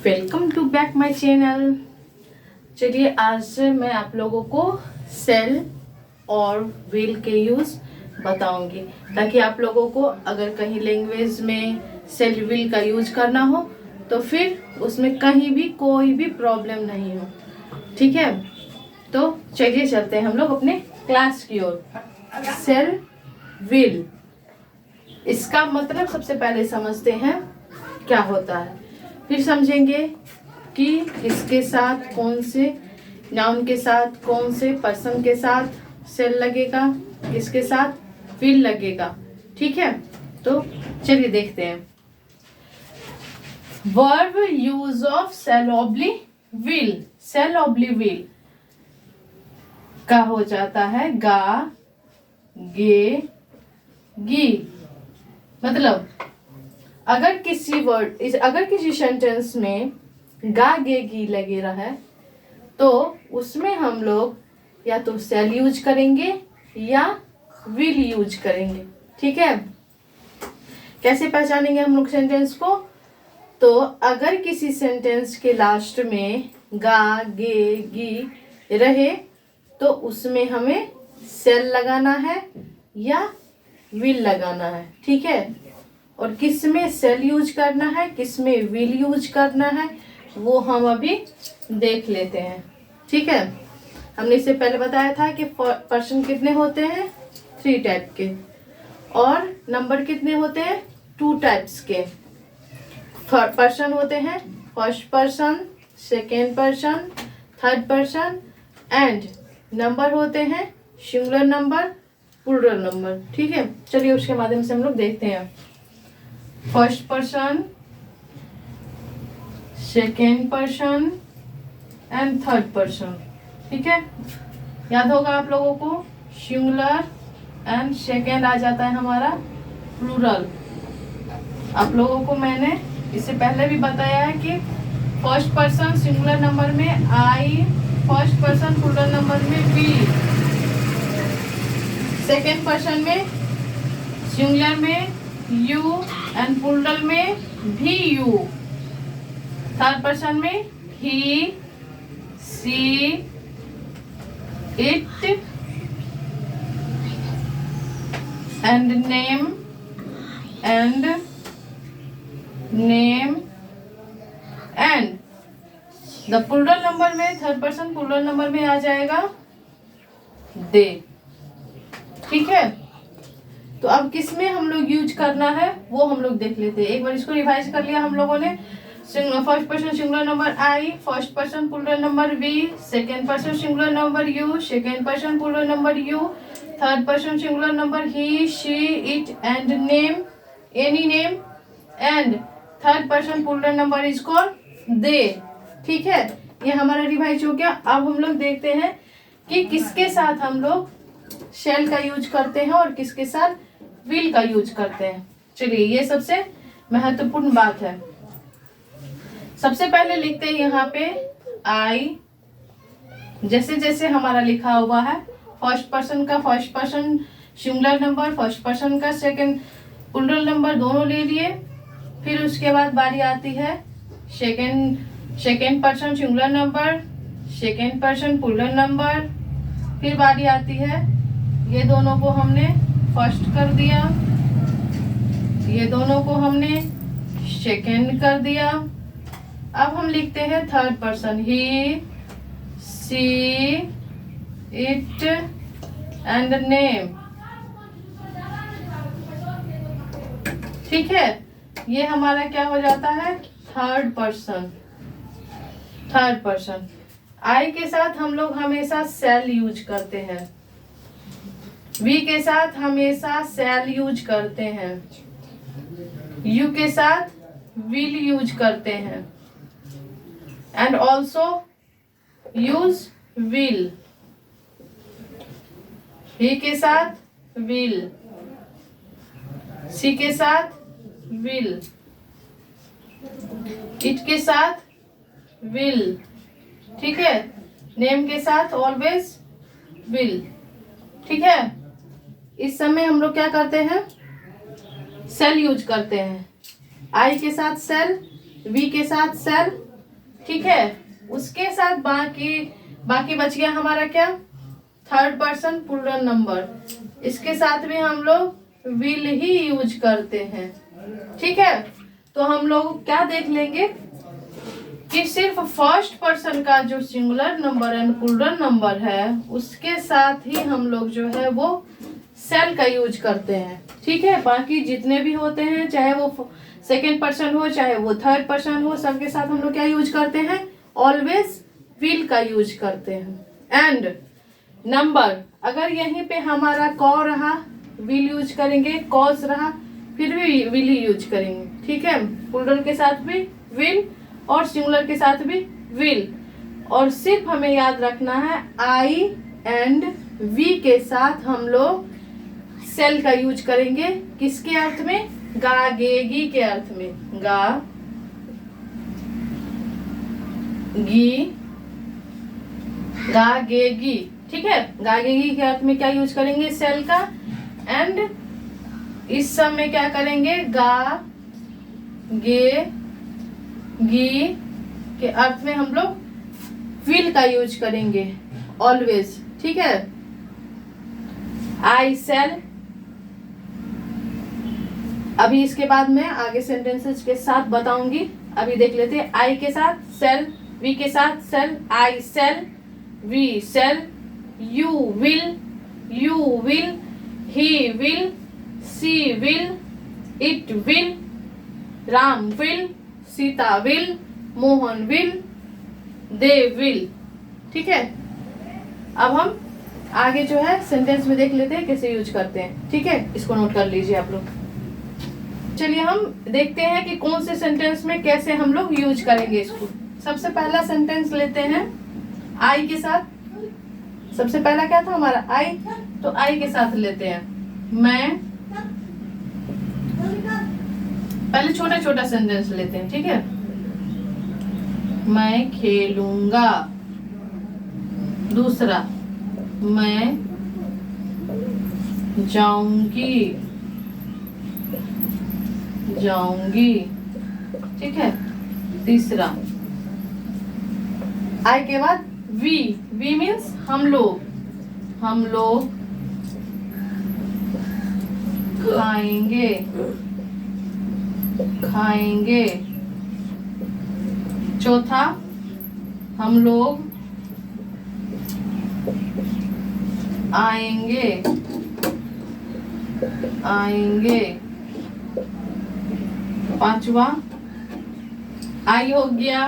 Welcome to back my channel. चलिए आज मैं आप लोगों को सेल और विल के यूज़ बताऊंगी ताकि आप लोगों को अगर कहीं लैंग्वेज में सेल विल का यूज करना हो तो फिर उसमें कहीं भी कोई भी प्रॉब्लम नहीं हो। ठीक है, तो चलिए चलते हैं हम लोग अपने क्लास की ओर। सेल विल, इसका मतलब सबसे पहले समझते हैं क्या होता है, फिर समझेंगे कि इसके साथ कौन से नाउन के साथ कौन से पर्सन के साथ सेल लगेगा, किसके साथ विल लगेगा। ठीक है, तो चलिए देखते हैं। Verb use of shall or will. Shall or will का हो जाता है गा, गे, गी। मतलब अगर किसी सेंटेंस में गा, गे, गी लगे रहा है तो उसमें हम लोग या तो सेल यूज करेंगे या विल यूज करेंगे। ठीक है, कैसे पहचानेंगे हम लोग सेंटेंस को? तो अगर किसी सेंटेंस के लास्ट में गा, गे, गी रहे तो उसमें हमें सेल लगाना है या विल लगाना है। ठीक है, और किस में सेल यूज करना है, किस में विल यूज करना है, वो हम अभी देख लेते हैं। ठीक है, हमने इससे पहले बताया था कि पर्सन कितने होते हैं, 3 टाइप के, और नंबर कितने होते हैं, 2 टाइप्स के। पर्सन होते हैं first person, second person, third person, and number होते हैं सिंगुलर नंबर, प्लूरल नंबर। ठीक है, चलिए उसके माध्यम से हम लोग देखते हैं। First person, second person and third person. ठीक है, याद होगा आप लोगों को सिंगुलर एंड सेकेंड आ जाता है हमारा प्लूरल। आप लोगों को मैंने इससे पहले भी बताया है कि फर्स्ट पर्सन सिंगुलर नंबर में I, first person plural number में वी, सेकेंड पर्सन में सिंगुलर में यू एंड प्लूरल में भी यू, थर्ड पर्सन में he, she, it and name and the plural number में, थर्ड पर्सन प्लूरल नंबर में आ जाएगा दे। ठीक है, तो अब किस में हम लोग यूज करना है वो हम लोग देख लेते हैं। एक बार इसको रिवाइज कर लिया हम लोगों ने। First person singular number I, first person plural number we, second person singular number you, second person plural number you, third person singular number he, she, it and name, any name, and third person plural number is called they. ठीक है, ये हमारा revise हो गया। अब हम लोग देखते हैं कि किसके साथ हम लोग शेल का यूज करते हैं और किसके साथ विल का यूज करते हैं। चलिए, ये सबसे महत्वपूर्ण बात है। सबसे पहले लिखते हैं यहाँ पे आई, जैसे जैसे हमारा लिखा हुआ है। फर्स्ट पर्सन का first person singular number, first person का सेकंड प्लूरल नंबर दोनों ले लिए। फिर उसके बाद बारी आती है second person singular number, second person plural number. फिर बारी आती है, ये दोनों को हमने फर्स्ट कर दिया, ये दोनों को हमने सेकेंड कर दिया। अब हम लिखते हैं third person, he, she, it and name. ठीक है, ये हमारा क्या हो जाता है, third person. Third person I के साथ हम लोग हमेशा सेल यूज करते हैं, वी के साथ हमेशा सेल यूज करते हैं, यू के साथ विल यूज करते हैं, एंड ऑल्सो यूज विल। ही के साथ विल, सी के साथ विल, इट के साथ विल। ठीक है, नेम के साथ ऑलवेज विल। ठीक है, इस समय हम लोग क्या करते हैं, सेल यूज करते हैं। आई के साथ सेल, वी के साथ सेल, ठीक है। उसके साथ बाकी बच गया हमारा क्या, थर्ड पर्सन प्लूरल नंबर। इसके साथ भी हम लोग विल ही यूज करते हैं। ठीक है, तो हम लोग क्या देख लेंगे कि सिर्फ फर्स्ट पर्सन का जो singular number and plural number है उसके साथ ही हम लोग जो है वो सेल का यूज करते हैं। ठीक है, बाकी जितने भी होते हैं चाहे वो सेकेंड पर्सन हो चाहे वो थर्ड पर्सन हो, सबके साथ हम लोग क्या यूज करते हैं, ऑलवेज विल का यूज करते हैं। एंड नंबर अगर यहीं पे हमारा कॉ रहा विल यूज करेंगे, कॉज रहा फिर भी विल ही यूज करेंगे। ठीक है, प्लूरल के साथ भी विल और सिंगुलर के साथ भी विल। और सिर्फ हमें याद रखना है आई एंड वी के साथ हम लोग सेल का यूज करेंगे। किसके अर्थ में, गागेगी के अर्थ में, गा गी गागेगी। ठीक है, गागेगी के अर्थ में क्या यूज करेंगे, सेल का। एंड इस सब में क्या करेंगे, गा गे गी के अर्थ में हम लोग विल का यूज करेंगे ऑलवेज। ठीक है, आई सेल। अभी इसके बाद मैं आगे सेंटेंसेस के साथ बताऊंगी, अभी देख लेते हैं। आई के साथ सेल, वी के साथ shall, I shall, we shall, you will, he will, she will, it will, Ram will, Sita will, Mohan will, they will। ठीक है, अब हम आगे जो है सेंटेंस में देख लेते हैं कैसे यूज करते हैं। ठीक है, इसको नोट कर लीजिए आप लोग। चलिए हम देखते हैं कि कौन से सेंटेंस में कैसे हम लोग यूज करेंगे इसको। सबसे पहला सेंटेंस लेते हैं आई के साथ। सबसे पहला क्या था हमारा, आई, तो आई के साथ लेते हैं। मैं, पहले छोटा छोटा सेंटेंस लेते हैं। ठीक है, मैं खेलूंगा। दूसरा, मैं जाऊंगी। ठीक है, तीसरा, आई के बाद वी मीन्स हम लोग खाएंगे। चौथा, हम लोग आएंगे। पांचवा, आई हो गया,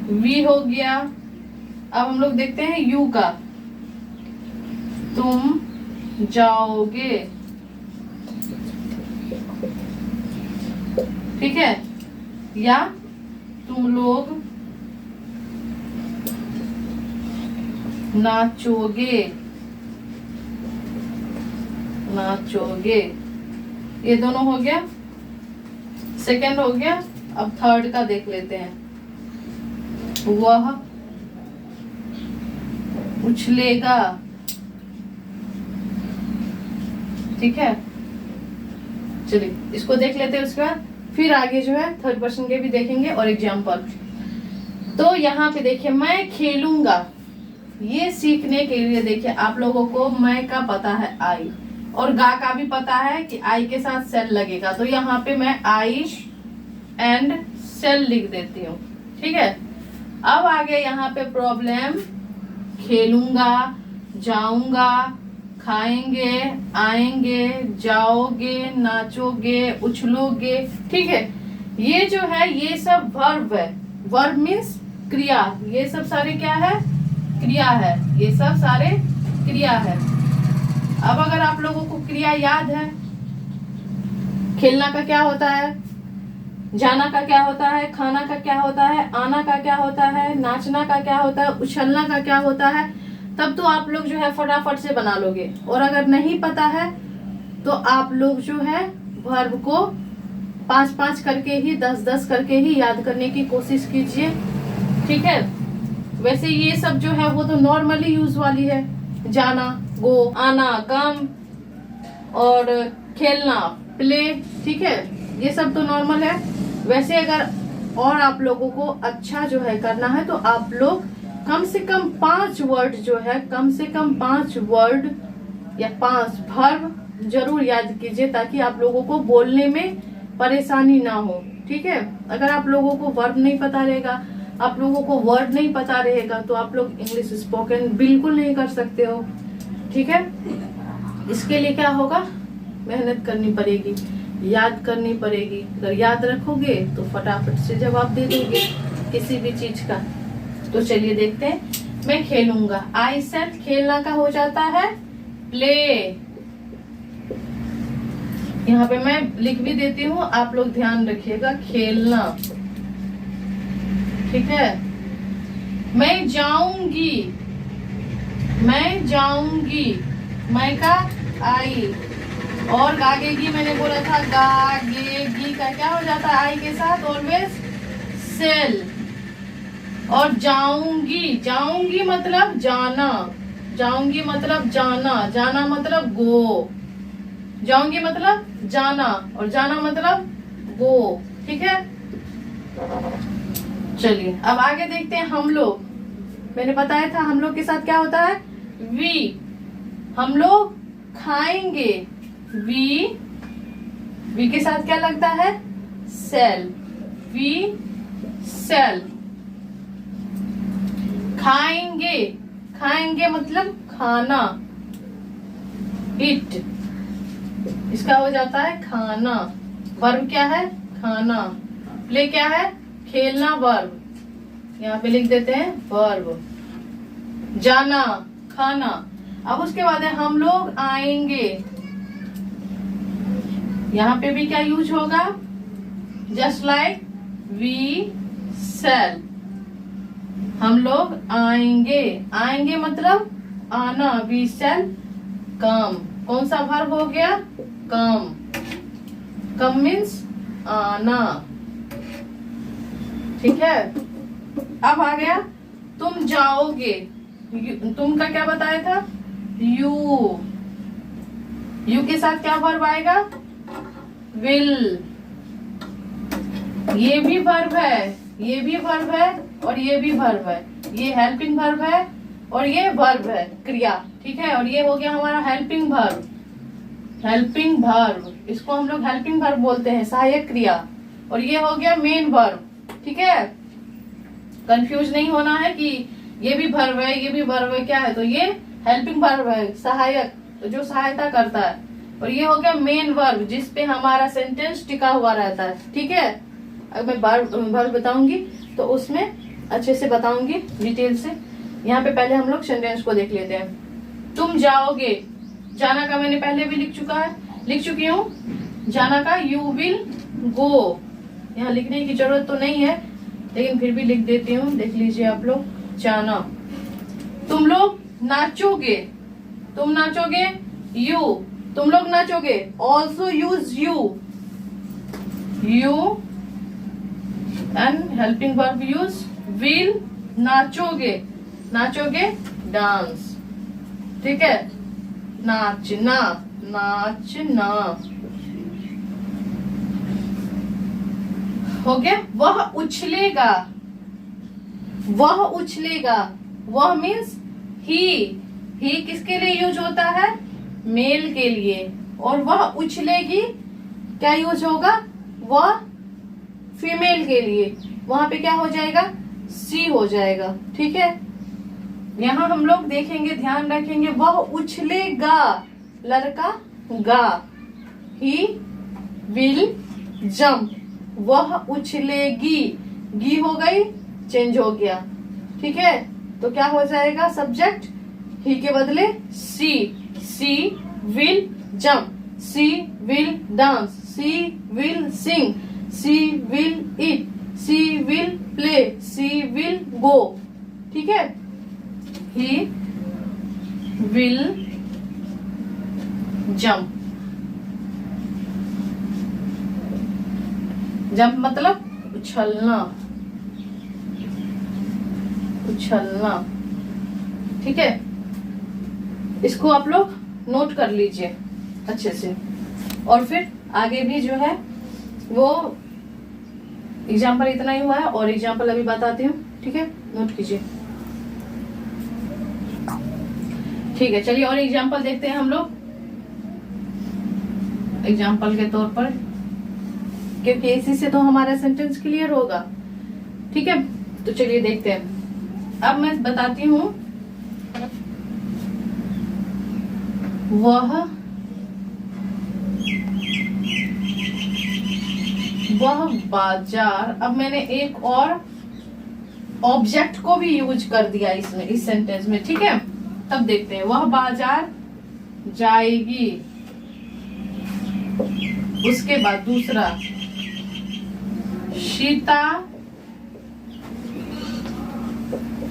वी हो गया। अब हम लोग देखते हैं यू का, तुम जाओगे। ठीक है, या तुम लोग नाचोगे। ये दोनों हो गया, सेकंड हो गया। अब थर्ड का देख लेते हैं। वह उछलेगा। ठीक है, चलिए इसको देख लेते हैं। उसके बाद फिर आगे जो है थर्ड पर्सन के भी देखेंगे और एग्जाम्पल। तो यहाँ पे देखिए, मैं खेलूंगा, ये सीखने के लिए देखिए आप लोगों को मैं का पता है आई, और गा का भी पता है कि आई के साथ सेल लगेगा। तो यहाँ पे मैं आई एंड सेल लिख देती हूँ। ठीक है, अब आगे यहाँ पे प्रॉब्लम, खेलूंगा, जाऊंगा, खाएंगे, आएंगे, जाओगे, नाचोगे, उछलोगे। ठीक है, ये जो है ये सब वर्ब है। वर्ब मीन्स क्रिया। ये सब सारे क्या है, क्रिया है। ये सब सारे क्रिया है। अब अगर आप लोगों को क्रिया याद है, खेलना का क्या होता है, जाना का क्या होता है, खाना का क्या होता है, आना का क्या होता है, नाचना का क्या होता है, उछलना का क्या होता है, तब तो आप लोग जो है फटाफट से बना लोगे। और अगर नहीं पता है तो आप लोग जो है वर्ब को 5-5 करके ही, 10-10 करके ही याद करने की कोशिश कीजिए। ठीक है, वैसे ये सब जो है वो तो नॉर्मली यूज वाली है। जाना, गो, आना, कम, और खेलना, प्ले। ठीक है, ये सब तो नॉर्मल है। वैसे अगर और आप लोगों को अच्छा जो है करना है, तो आप लोग कम से कम 5 वर्ड जो है, कम से कम 5 वर्ड या 5 वर्ब जरूर याद कीजिए, ताकि आप लोगों को बोलने में परेशानी ना हो। ठीक है, अगर आप लोगों को वर्ब नहीं पता रहेगा, आप लोगों को वर्ड नहीं पता रहेगा, तो आप लोग इंग्लिश स्पोकन बिल्कुल नहीं कर सकते हो। ठीक है, इसके लिए क्या होगा, मेहनत करनी पड़ेगी, याद करनी पड़ेगी। अगर याद रखोगे तो फटाफट से जवाब दे दोगे किसी भी चीज का। तो चलिए देखते हैं, मैं खेलूंगा। आई सेड खेलना का हो जाता है प्ले। यहाँ पे मैं लिख भी देती हूँ, आप लोग ध्यान रखिएगा, खेलना। ठीक है, मैं जाऊंगी, मैं जाऊंगी, मैं का आई, और गागेगी मैंने बोला था, गागेगी का क्या हो जाता है आई के साथ ऑलवेज सेल। और जाऊंगी, जाऊंगी मतलब जाना, जाऊंगी मतलब जाना, जाना मतलब गो, जाऊंगी मतलब जाना, और जाना मतलब गो। ठीक है, चलिए अब आगे देखते हैं। हम लोग, मैंने बताया था हम लोग के साथ क्या होता है, वी, हम लोग खाएंगे, वी के साथ क्या लगता है, सेल, वी सेल। खाएंगे, खाएंगे मतलब खाना, इट, इसका हो जाता है खाना। वर्ब क्या है, खाना। प्ले क्या है, खेलना, वर्ब, यहाँ पे लिख देते हैं वर्ब। जाना, खाना। अब उसके बाद है हम लोग आएंगे, यहाँ पे भी क्या यूज होगा, जस्ट लाइक वी सेल, हम लोग आएंगे, आएंगे मतलब आना, वी सेल कम। कौन सा वर्ब हो गया, कम, कम मीन्स आना। ठीक है, अब आ गया तुम जाओगे, तुम का क्या बताया था, यू, यू के साथ क्या वर्ब आएगा, विल। ये भी वर्ब है, ये भी वर्ब है, और ये भी वर्ब है, ये हेल्पिंग वर्ब है, और ये वर्ब है, क्रिया। ठीक है, और ये हो गया हमारा हेल्पिंग वर्ब, हेल्पिंग वर्ब, इसको हम लोग हेल्पिंग वर्ब बोलते हैं, सहायक क्रिया। और ये हो गया मेन वर्ब। ठीक है, कंफ्यूज नहीं होना है कि ये भी वर्ब है, ये भी वर्ब है, क्या है, तो ये हेल्पिंग वर्ब है, सहायक, तो जो सहायता करता है। और ये हो गया मेन वर्ब, जिसपे हमारा सेंटेंस टिका हुआ रहता है। ठीक है, अब मैं वर्ब बताऊंगी तो उसमें अच्छे से बताऊंगी डिटेल से। यहाँ पे पहले हम लोग सेंटेंस को देख लेते हैं। तुम जाओगे, जाना का मैंने पहले भी लिख चुकी हूँ। जाना का यू विल गो, यहाँ लिखने की जरूरत तो नहीं है, लेकिन फिर भी लिख देती हूँ, देख लीजिए आप लोग। जाना, तुम लोग नाचोगे, तुम नाचोगे, यू, तुम लोग नाचोगे, also use you, you and helping verb use will. नाचोगे, नाचोगे डांस। ठीक है, नाचना, नाचना हो गया। वह उछलेगा, वह उछलेगा, वह मीन्स ही किसके लिए यूज होता है, मेल के लिए। और वह उछलेगी क्या यूज होगा, वह फीमेल के लिए, वहां पे क्या हो जाएगा, सी हो जाएगा। ठीक है, यहाँ हम लोग देखेंगे, ध्यान रखेंगे, वह उछलेगा, लड़का गा, ही विल जंप, वह उछलेगी, गी हो गई, चेंज हो गया। ठीक है, तो क्या हो जाएगा, सब्जेक्ट ही के बदले she, she will jump, she will dance, she will sing, she will eat, she will play, she will go. ठीक है, ही विल जंप, जंप मतलब उछलना, उछलना। ठीक है, इसको आप लोग नोट कर लीजिए अच्छे से, और फिर आगे भी जो है वो एग्जाम्पल इतना ही हुआ है और एग्जाम्पल अभी बताती हूँ, ठीक है, नोट कीजिए। ठीक है, चलिए और एग्जाम्पल देखते हैं हम लोग, एग्जाम्पल के तौर पर, क्योंकि इसी से तो हमारा सेंटेंस क्लियर होगा। ठीक है, तो चलिए देखते हैं। अब मैं बताती हूँ, वह बाजार। अब मैंने एक और ऑब्जेक्ट को भी यूज कर दिया इसमें, इस सेंटेंस में। ठीक है, तब देखते हैं। वह बाजार जाएगी, उसके बाद दूसरा, सीता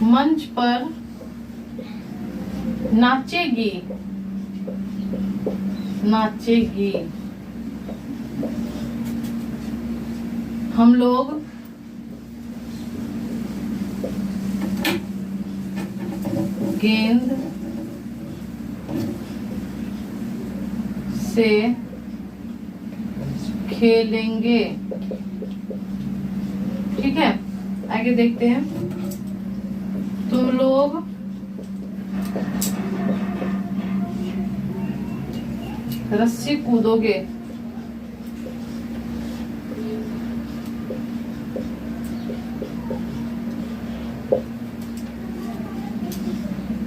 मंच पर नाचेगी, हम लोग गेंद से खेलेंगे। ठीक है, आगे देखते हैं। तुम लोग रस्सी कूदोगे,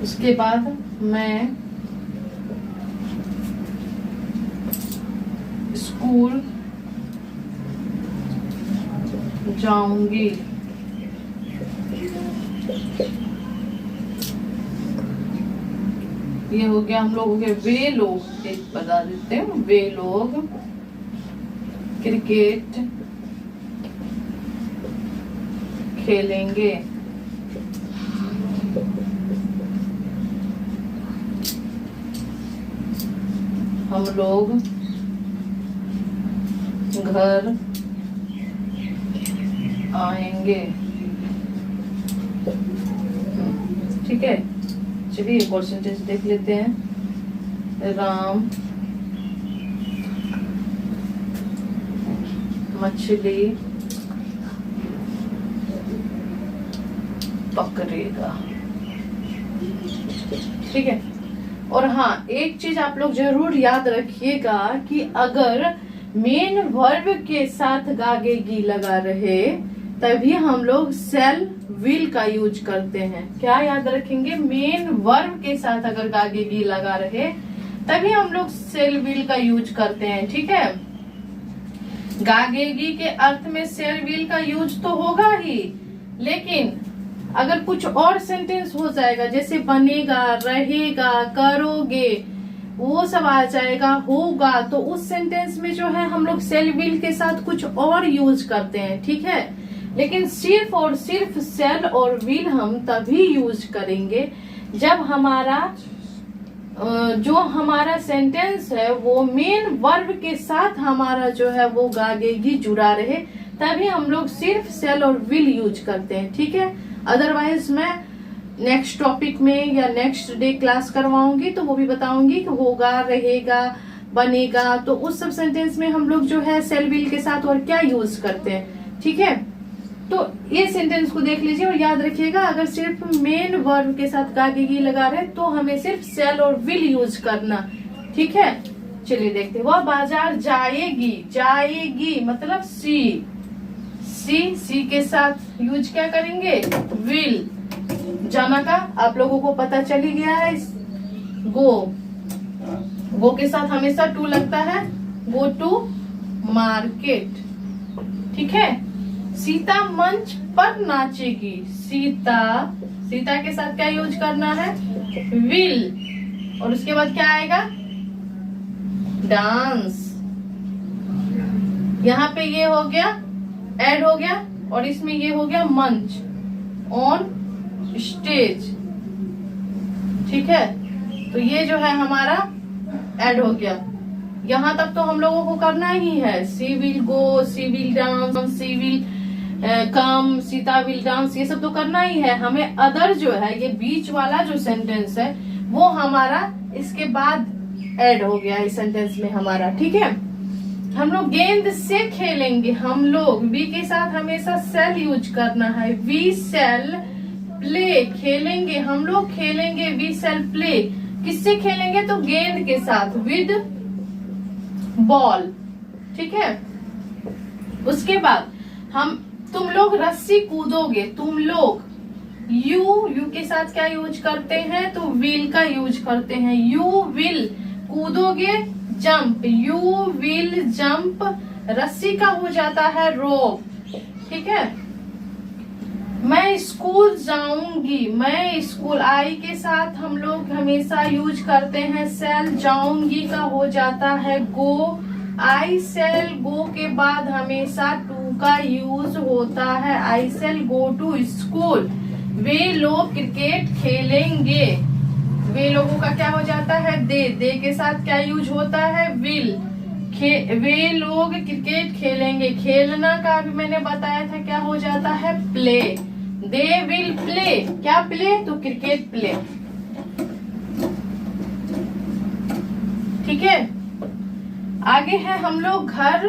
उसके बाद मैं स्कूल जाऊंगी। ये हो गया हम लोगों के वे लोग, एक बता देते हैं, वे लोग क्रिकेट खेलेंगे। हम लोग घर आएंगे। ठीक है, चलिए एक और सेंटेंस देख लेते हैं। राम मछली पकड़ेगा। ठीक है, और हाँ, एक चीज आप लोग जरूर याद रखिएगा कि अगर मेन वर्ब के साथ गागेगी लगा रहे तभी हम लोग सेल विल का यूज करते हैं। क्या याद रखेंगे? मेन वर्ब के साथ अगर गागेगी लगा रहे तभी हम लोग सेल विल का यूज करते हैं। ठीक है, गागेगी के अर्थ में सेल विल का यूज तो होगा ही, लेकिन अगर कुछ और सेंटेंस हो जाएगा, जैसे बनेगा, रहेगा, करोगे, वो सब आ जाएगा, होगा, तो उस सेंटेंस में जो है हम लोग सेल विल के साथ कुछ और यूज करते हैं। ठीक है, लेकिन सिर्फ और सिर्फ सेल और विल हम तभी यूज करेंगे जब हमारा जो हमारा सेंटेंस है वो मेन वर्ब के साथ हमारा जो है वो गागेगी जुड़ा रहे, तभी हम लोग सिर्फ सेल और विल यूज करते हैं। ठीक है, अदरवाइज मैं नेक्स्ट टॉपिक में या नेक्स्ट डे क्लास करवाऊंगी तो वो भी बताऊंगी कि होगा, रहेगा, बनेगा, तो उस सब सेंटेंस में हम लोग जो है सेल विल के साथ और क्या यूज करते हैं। ठीक है, तो ये सेंटेंस को देख लीजिए और याद रखिएगा, अगर सिर्फ मेन वर्ब के साथ गागेगी लगा रहे तो हमें सिर्फ सेल और विल यूज करना। ठीक है, चलिए देखते हैं। वह बाजार जाएगी, जाएगी मतलब सी के साथ यूज क्या करेंगे? विल। जाना का आप लोगों को पता चली गया है। गो के साथ हमेशा टू लगता है, गो टू मार्केट। ठीक है, सीता मंच पर नाचेगी, सीता के साथ क्या यूज करना है? विल। और उसके बाद क्या आएगा? डांस। यहाँ पे ये हो गया, ऐड हो गया, और इसमें ये हो गया मंच, ऑन स्टेज। ठीक है, तो ये जो है हमारा ऐड हो गया। यहाँ तक तो हम लोगों को करना ही है। She will go, she will dance, she will come, Sita will dance, ये सब तो करना ही है हमें। अदर जो है ये बीच वाला जो सेंटेंस है वो हमारा इसके बाद ऐड हो गया इस सेंटेंस में हमारा। ठीक है, हम लोग गेंद से खेलेंगे। हम लोग वी के साथ हमेशा सेल यूज करना है। वी सेल प्ले, खेलेंगे, हम लोग खेलेंगे। वी सेल प्ले, किससे खेलेंगे? तो गेंद के साथ, विद बॉल। ठीक है। उसके बाद तुम लोग रस्सी कूदोगे। तुम लोग यू के साथ क्या यूज करते हैं? तो विल का यूज करते हैं। यू विल कूदोगे, जंप, यू विल जंप। रस्सी का हो जाता है रोप। ठीक है। मैं स्कूल जाऊंगी, मैं स्कूल, आई के साथ हम लोग हमेशा यूज करते हैं सेल। जाऊंगी का हो जाता है गो। आई सेल गो के बाद हमेशा टू का यूज होता है। आई सेल गो टू स्कूल। वे लोग क्रिकेट खेलेंगे। वे लोगों का क्या हो जाता है? दे के साथ क्या यूज होता है? विल। वे लोग क्रिकेट खेलेंगे। खेलना का भी मैंने बताया था क्या हो जाता है? प्ले। दे विल प्ले, क्या प्ले? तो क्रिकेट प्ले। ठीक है। आगे है हम लोग घर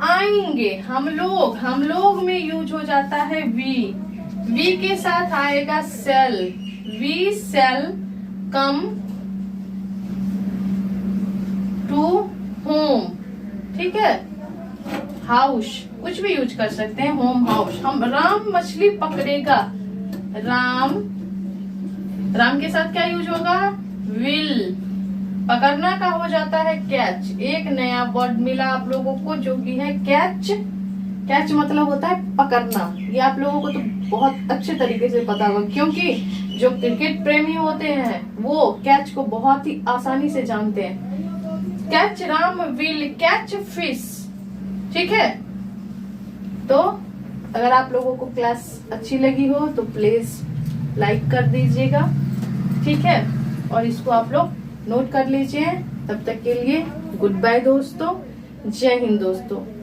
आएंगे। हम लोग में यूज हो जाता है वी के साथ आएगा shall. We shall come to home. ठीक है। हाउस कुछ भी यूज कर सकते हैं, होम, हाउस। हम राम मछली पकड़ेगा। राम के साथ क्या यूज होगा? विल। पकड़ना का हो जाता है कैच। एक नया वर्ड मिला आप लोगों को जो कि है कैच। कैच मतलब होता है पकड़ना। ये आप लोगों को तो बहुत अच्छे तरीके से पता होगा, क्योंकि जो क्रिकेट प्रेमी होते हैं वो कैच को बहुत ही आसानी से जानते हैं। Catch, Ram will catch fish. ठीक है। तो अगर आप लोगों को क्लास अच्छी लगी हो तो प्लीज लाइक कर दीजिएगा। ठीक है। और इसको आप लोग नोट कर लीजिए। तब तक के लिए गुड बाय दोस्तों। जय हिंद दोस्तों।